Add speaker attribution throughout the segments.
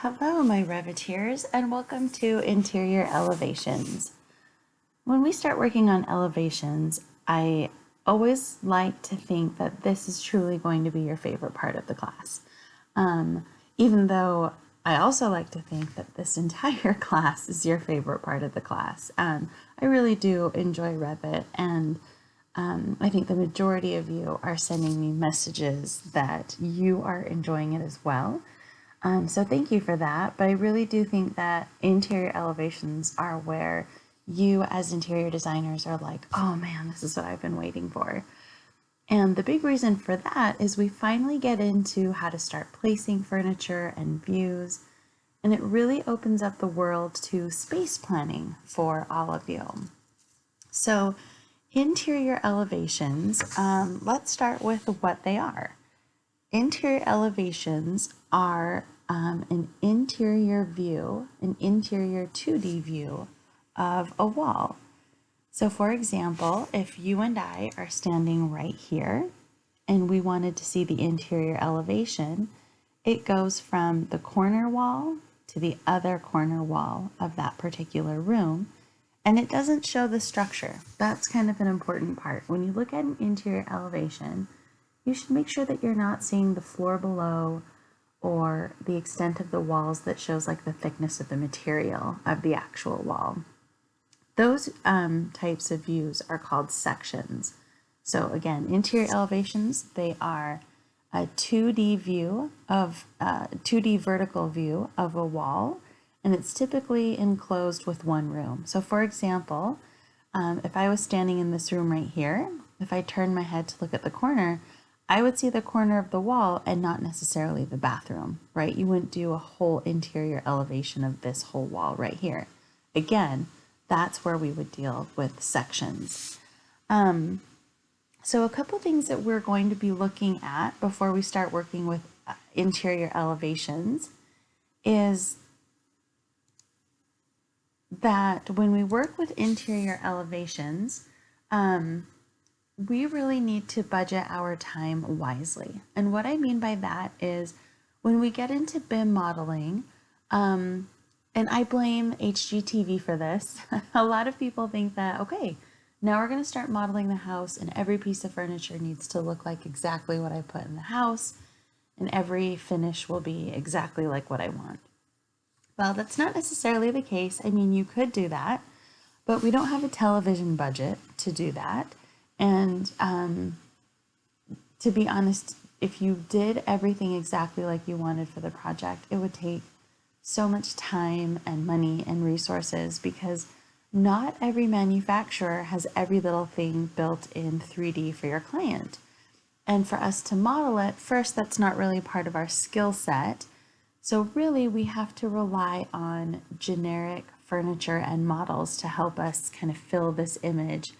Speaker 1: Hello, my Reviteers, and welcome to Interior Elevations. When we start working on elevations, I always like to think that this is truly going to be your favorite part of the class. Even though I also like to think that this entire class is your favorite part of the class. I really do enjoy Revit, and I think the majority of you are sending me messages that you are enjoying it as well. So thank you for that. But I really do think that interior elevations are where you as interior designers are like, oh man, this is what I've been waiting for. And the big reason for that is we finally get into how to start placing furniture and views. And it really opens up the world to space planning for all of you. So interior elevations, let's start with what they are. Interior elevations are an interior view, an interior 2D view of a wall. So for example, if you and I are standing right here and we wanted to see the interior elevation, it goes from the corner wall to the other corner wall of that particular room, and it doesn't show the structure. That's kind of an important part. When you look at an interior elevation, you should make sure that you're not seeing the floor below or the extent of the walls that shows like the thickness of the material of the actual wall. Those types of views are called sections. So again, interior elevations, they are a 2D view of 2D vertical view of a wall, and it's typically enclosed with one room. So for example, if I was standing in this room right here, if I turned my head to look at the corner, I would see the corner of the wall and not necessarily the bathroom, right? You wouldn't do a whole interior elevation of this whole wall right here. Again, that's where we would deal with sections. So a couple things that we're going to be looking at before we start working with interior elevations is that when we work with interior elevations, we really need to budget our time wisely. And what I mean by that is when we get into BIM modeling, and I blame HGTV for this, a lot of people think that, okay, now we're going to start modeling the house and every piece of furniture needs to look like exactly what I put in the house and every finish will be exactly like what I want. Well, that's not necessarily the case. I mean, you could do that, but we don't have a television budget to do that. And to be honest, if you did everything exactly like you wanted for the project, it would take so much time and money and resources because not every manufacturer has every little thing built in 3D for your client. And for us to model it, first, that's not really part of our skill set. So really, we have to rely on generic furniture and models to help us kind of fill this image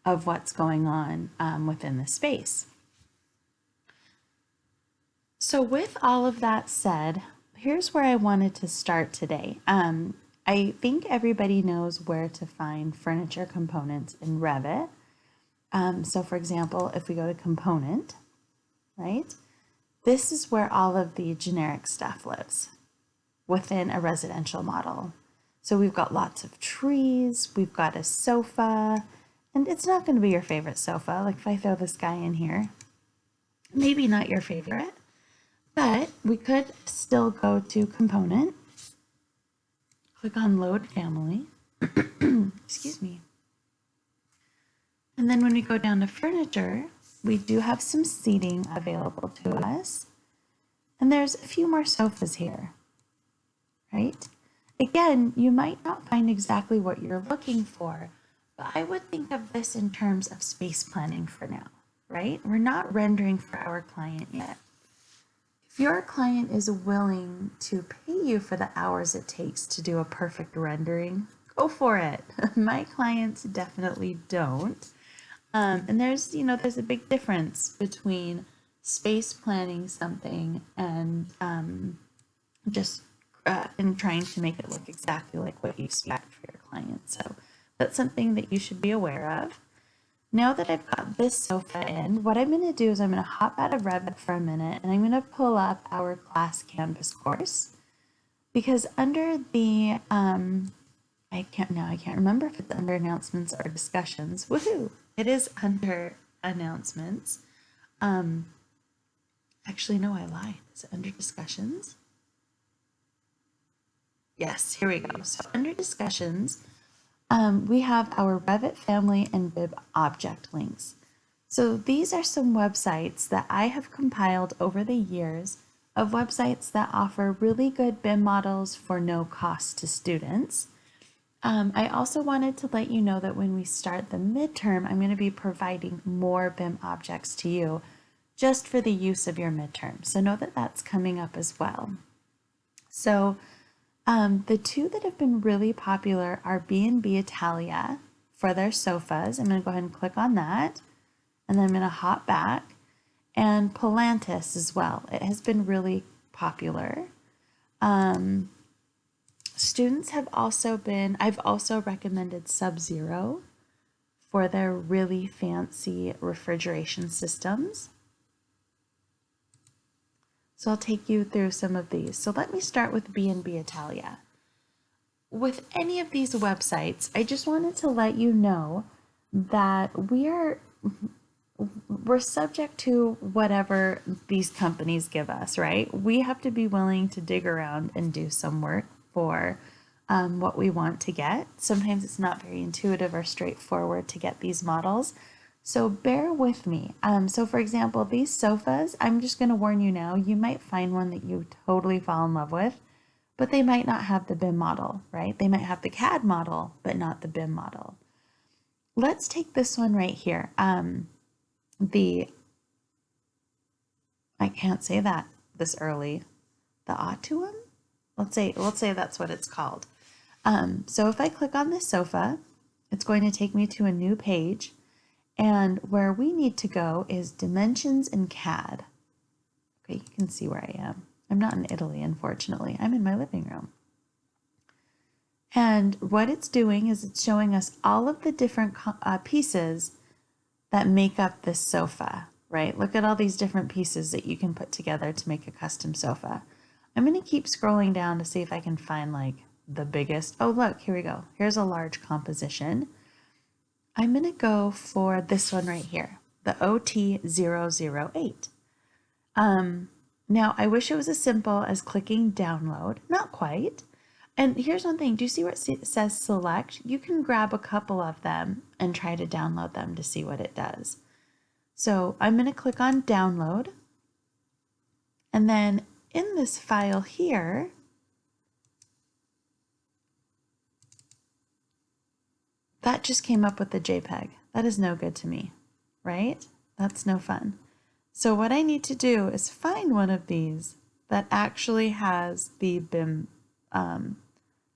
Speaker 1: of what's going on within the space. So with all of that said, here's where I wanted to start today. I think everybody knows where to find furniture components in Revit. So for example, if we go to component, right? This is where all of the generic stuff lives within a residential model. So we've got lots of trees, we've got a sofa, and it's not going to be your favorite sofa. Like if I throw this guy in here, maybe not your favorite, but we could still go to component, click on load family, excuse me. And then when we go down to furniture, we do have some seating available to us. And there's a few more sofas here, right? Again, you might not find exactly what you're looking for, but I would think of this in terms of space planning for now, right? We're not rendering for our client yet. If your client is willing to pay you for the hours it takes to do a perfect rendering, go for it. My clients definitely don't. And there's a big difference between space planning something and and trying to make it look exactly like what you expect for your client. So that's something that you should be aware of. Now that I've got this sofa in, what I'm going to do is I'm going to hop out of Revit for a minute and I'm going to pull up our class Canvas course. because under the, I can't remember if it's under announcements or discussions. Woohoo! It is under announcements. Actually, no, I lied. Is it under discussions? Yes, here we go. So under discussions, we have our Revit family and bib object links. So these are some websites that I have compiled over the years of websites that offer really good BIM models for no cost to students. I also wanted to let you know that when we start the midterm, I'm going to be providing more BIM objects to you just for the use of your midterm. So know that that's coming up as well. So the two that have been really popular are B&B Italia for their sofas. I'm going to go ahead and click on that, and then I'm going to hop back, and Palantis as well. It has been really popular. Students have also been, I've also recommended Sub-Zero for their really fancy refrigeration systems. So I'll take you through some of these. So let me start with B&B Italia. With any of these websites, I just wanted to let you know that we're subject to whatever these companies give us, right? We have to be willing to dig around and do some work for what we want to get. Sometimes it's not very intuitive or straightforward to get these models. So bear with me. So for example, these sofas, I'm just going to warn you now, you might find one that you totally fall in love with, but they might not have the BIM model, right? They might have the CAD model, but not the BIM model. Let's take this one right here. I can't say that this early. The Autuum? Let's say that's what it's called. So if I click on this sofa, it's going to take me to a new page. And where we need to go is dimensions in CAD. Okay, you can see where I am. I'm not in Italy, unfortunately. I'm in my living room. And what it's doing is it's showing us all of the different pieces that make up this sofa, right? Look at all these different pieces that you can put together to make a custom sofa. I'm going to keep scrolling down to see if I can find like the biggest. Oh, look, here we go. Here's a large composition. I'm going to go for this one right here, the OT008. Now, I wish it was as simple as clicking download. Not quite. And here's one thing. Do you see where it says select? You can grab a couple of them and try to download them to see what it does. So I'm going to click on download. And then in this file here, that just came up with the JPEG. That is no good to me, right? That's no fun. So what I need to do is find one of these that actually has the BIM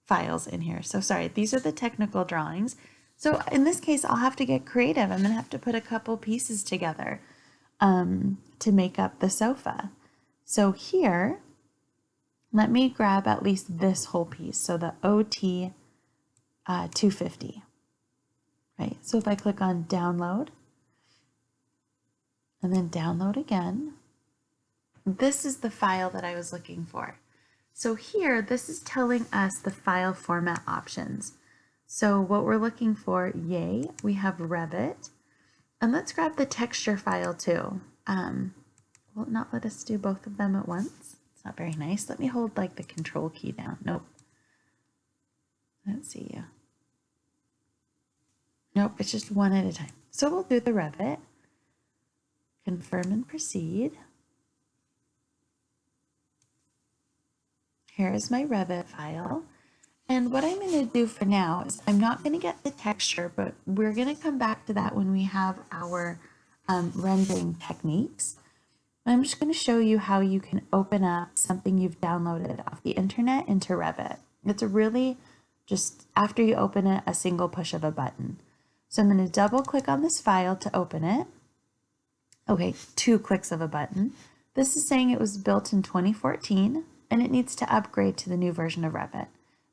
Speaker 1: files in here. So sorry, these are the technical drawings. So in this case, I'll have to get creative. I'm gonna have to put a couple pieces together to make up the sofa. So here, let me grab at least this whole piece. So the OT 250. Right, so if I click on download and then download again, this is the file that I was looking for. So here, this is telling us the file format options. So what we're looking for, yay, we have Revit. And let's grab the texture file too. Will it not let us do both of them at once? It's not very nice. Let me hold like the control key down. Nope. Let's see you. Nope, it's just one at a time. So we'll do the Revit. Confirm and proceed. Here is my Revit file. And what I'm going to do for now is I'm not going to get the texture, but we're going to come back to that when we have our rendering techniques. I'm just going to show you how you can open up something you've downloaded off the internet into Revit. It's really just after you open it, a single push of a button. So I'm going to double click on this file to open it. Okay, 2 clicks of a button. This is saying it was built in 2014 and it needs to upgrade to the new version of Revit.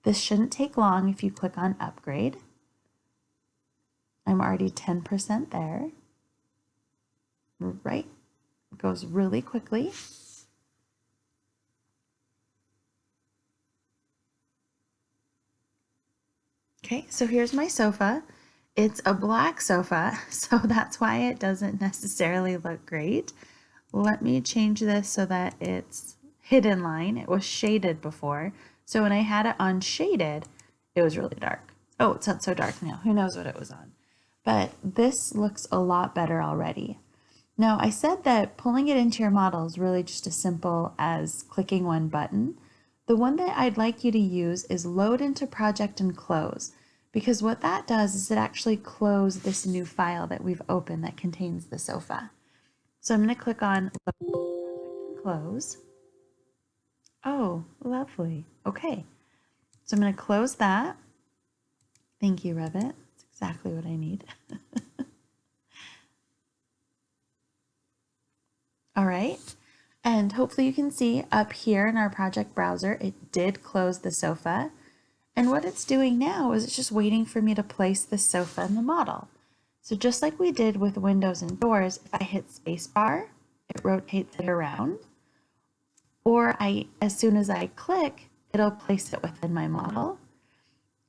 Speaker 1: This shouldn't take long if you click on upgrade. I'm already 10% there. Right, it goes really quickly. Okay, so here's my sofa. It's a black sofa, so that's why it doesn't necessarily look great. Let me change this so that it's hidden line. It was shaded before. So when I had it on shaded, it was really dark. Oh, it's not so dark now. Who knows what it was on? But this looks a lot better already. Now, I said that pulling it into your model is really just as simple as clicking one button. The one that I'd like you to use is load into project and close, because what that does is it actually closes this new file that we've opened that contains the sofa. So I'm going to click on load project and close. Oh, lovely. Okay. So I'm going to close that. Thank you, Revit. That's exactly what I need. All right. And hopefully you can see up here in our project browser, it did close the sofa. And what it's doing now is it's just waiting for me to place the sofa in the model. So just like we did with windows and doors, if I hit spacebar, it rotates it around. Or as soon as I click, it'll place it within my model.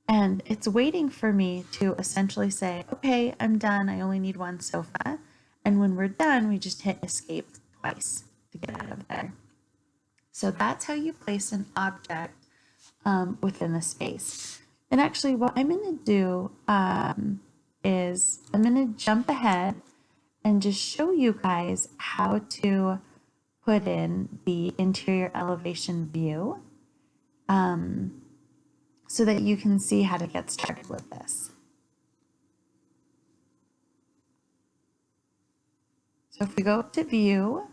Speaker 1: And it's waiting for me to essentially say, okay, I'm done. I only need one sofa. And when we're done, we just hit escape twice to get out of there. So that's how you place an object within the space. And actually what I'm going to do is I'm going to jump ahead and just show you guys how to put in the interior elevation view so that you can see how to get started with this. So if we go up to view,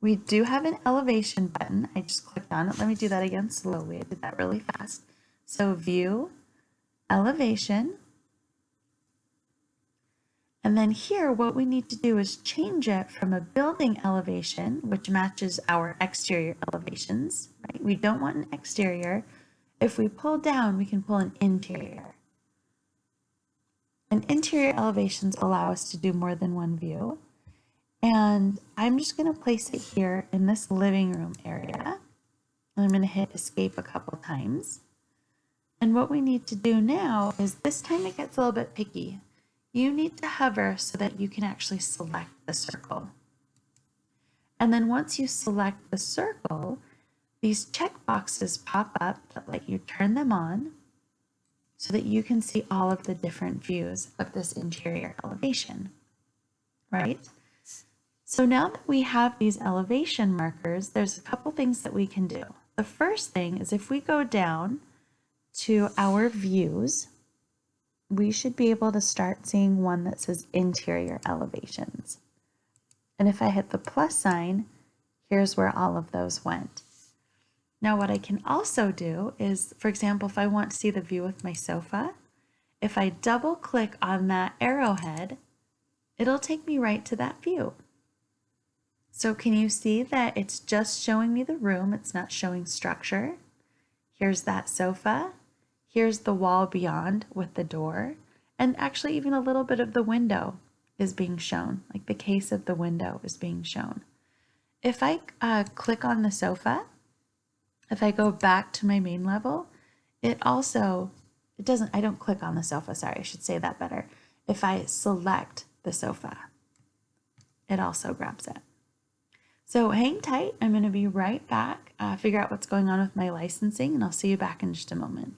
Speaker 1: we do have an elevation button. I just clicked on it. Let me do that again slowly. I did that really fast. So view, elevation. And then here, what we need to do is change it from a building elevation, which matches our exterior elevations, right? We don't want an exterior. If we pull down, we can pull an interior. And interior elevations allow us to do more than one view. And I'm just going to place it here in this living room area. And I'm going to hit escape a couple times. And what we need to do now is this time it gets a little bit picky. You need to hover so that you can actually select the circle. And then once you select the circle, these check boxes pop up that let you turn them on so that you can see all of the different views of this interior elevation, right? So now that we have these elevation markers, there's a couple things that we can do. The first thing is if we go down to our views, we should be able to start seeing one that says interior elevations. And if I hit the plus sign, here's where all of those went. Now what I can also do is, for example, if I want to see the view with my sofa, if I double click on that arrowhead, it'll take me right to that view. So can you see that it's just showing me the room? It's not showing structure. Here's that sofa. Here's the wall beyond with the door. And actually even a little bit of the window is being shown, like the case of the window is being shown. If I click on the sofa, if I go back to my main level, I don't click on the sofa, sorry, I should say that better. If I select the sofa, it also grabs it. So hang tight, I'm going to be right back, figure out what's going on with my licensing, and I'll see you back in just a moment.